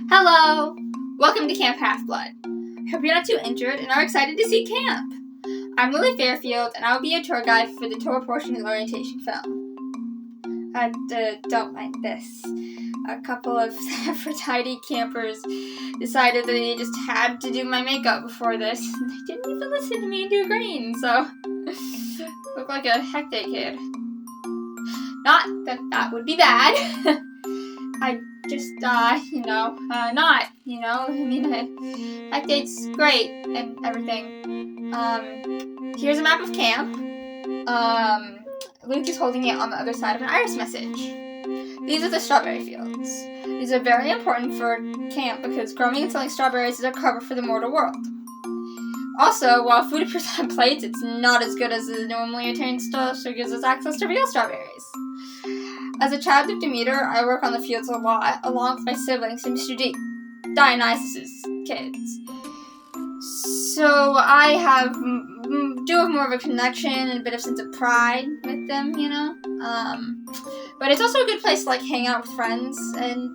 Hello! Welcome to Camp Half-Blood. Hope you're not too injured and are excited to see camp. I'm Lily Fairfield, and I will be your tour guide for the tour portion of the orientation film. Don't mind this. A couple of Aphrodite campers decided that they just had to do my makeup before this. They didn't even listen to me and do green, so look like a hectic kid. Not that that would be bad. I just, hectic's great and everything. Here's a map of camp. Luke is holding it on the other side of an iris message. These are the strawberry fields. These are very important for camp because growing and selling strawberries is a cover for the mortal world. Also, while food is on plates, it's not as good as the normally attained stuff, so it gives us access to real strawberries. As a child of Demeter, I work on the fields a lot, along with my siblings and Mr. D, Dionysus' kids. So I do have more of a connection and a bit of sense of pride with them, But it's also a good place to hang out with friends, and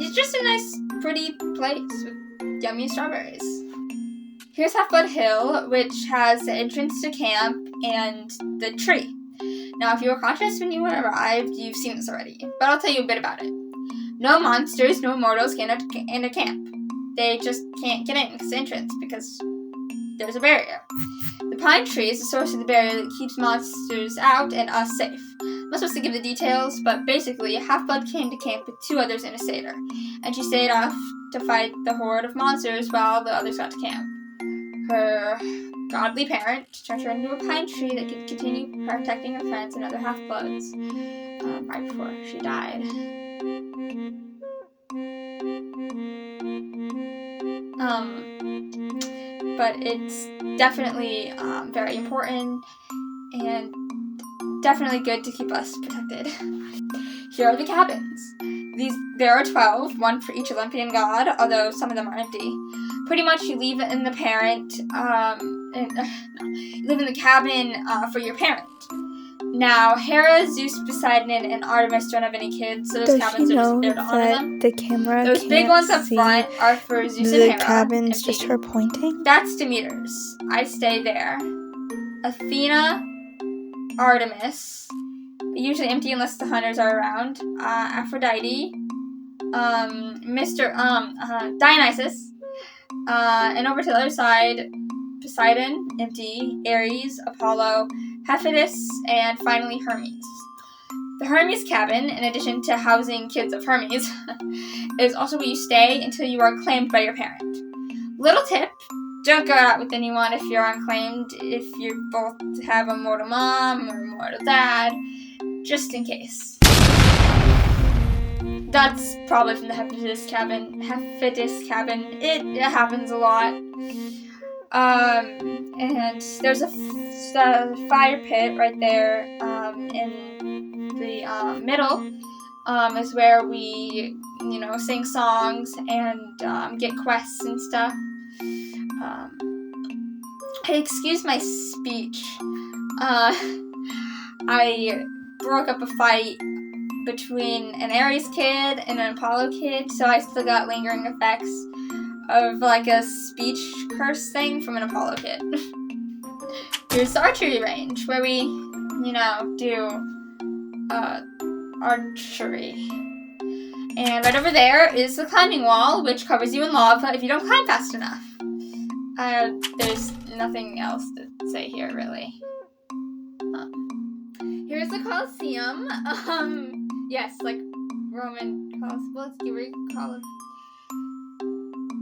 it's just a nice, pretty place with yummy strawberries. Here's Half-Blood Hill, which has the entrance to camp and the tree. Now, if you were conscious when you arrived, you've seen this already, but I'll tell you a bit about it. No monsters, no mortals can enter camp. They just can't get in because the entrance, because there's a barrier. The pine tree is the source of the barrier that keeps monsters out and us safe. I'm not supposed to give the details, but basically, Half-Blood came to camp with two others and a satyr, and she stayed off to fight the horde of monsters while the others got to camp. Her godly parent turned her into a pine tree that could continue protecting her friends and other half-bloods right before she died. But it's definitely very important and definitely good to keep us protected. Here are the cabins. There are 12, one for each Olympian god, although some of them are empty. Pretty much you leave it in the live in the cabin for your parent. Now, Hera, Zeus, Poseidon, and Artemis don't have any kids, so those cabins are just there to honor them. The camera those big ones up front are for Zeus and Hera. The cabin's just her pointing? That's Demeter's. I stay there. Athena, Artemis, usually empty unless the hunters are around. Aphrodite, Dionysus, and over to the other side, Poseidon, empty, Ares, Apollo, Hephaestus, and finally Hermes. The Hermes cabin, in addition to housing kids of Hermes, is also where you stay until you are claimed by your parent. Little tip, don't go out with anyone if you're unclaimed, if you both have a mortal mom or a mortal dad, just in case. That's probably from the Hephaestus cabin. It happens a lot. And there's a fire pit right there in the middle is where we, sing songs and get quests and stuff. Excuse my speech. I broke up a fight between an Ares kid and an Apollo kid, so I still got lingering effects of a speech curse thing from an Apollo kid. Here's the archery range where we, do archery. And right over there is the climbing wall, which covers you in lava if you don't climb fast enough. There's nothing else to say here, really. Here's the Colosseum. Yes, Roman Colosseum. Well, it's Greek Colosseum.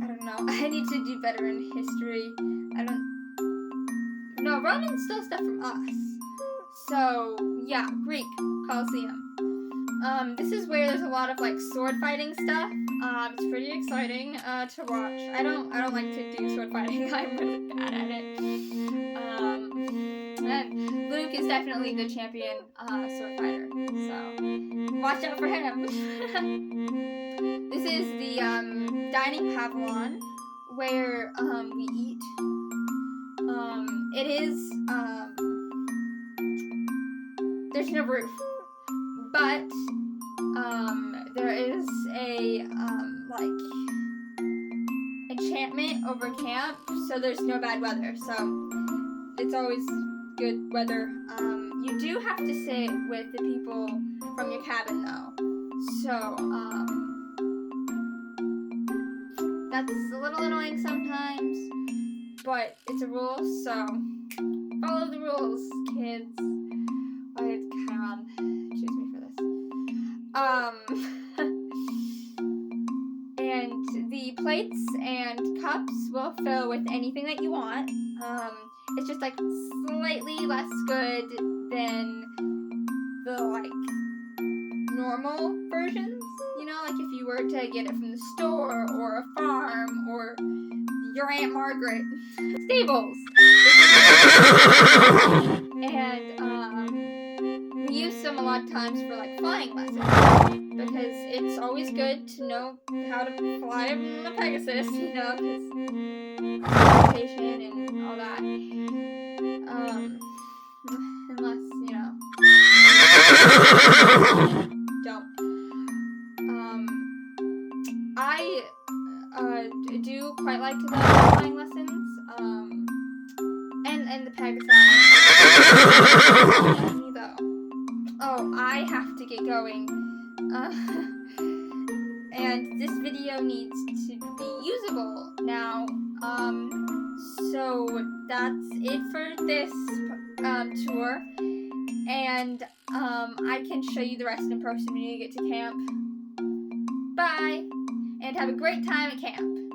I don't know. I need to do better in history. No, Roman's still stuff from us. So, yeah, Greek Colosseum. This is where there's a lot of sword fighting stuff. It's pretty exciting to watch. I don't like to do sword fighting. I'm really bad at it. And Luke is definitely the champion sword fighter. So watch out for him. This is the dining pavilion where we eat. It is there's no roof, but there is a environment over camp, so there's no bad weather. So it's always good weather. You do have to sit with the people from your cabin though. So that's a little annoying sometimes, but it's a rule, so follow the rules, kids. Oh, come on, choose me for this. And the plates and cups will fill with anything that you want. It's just like slightly less good than the like normal versions. You know, like if you were to get it from the store or a farm or your Aunt Margaret stables. And we use them a lot of times for like flying lessons because it's always good to know how to fly in the Pegasus, you know, because and all that. Unless, you know, don't. I do quite like the flying lessons, and the Pegasus. Me though. Oh, I have to get going. And this video needs to be usable now. So that's it for this tour. And I can show you the rest in person when you get to camp. Bye, and have a great time at camp.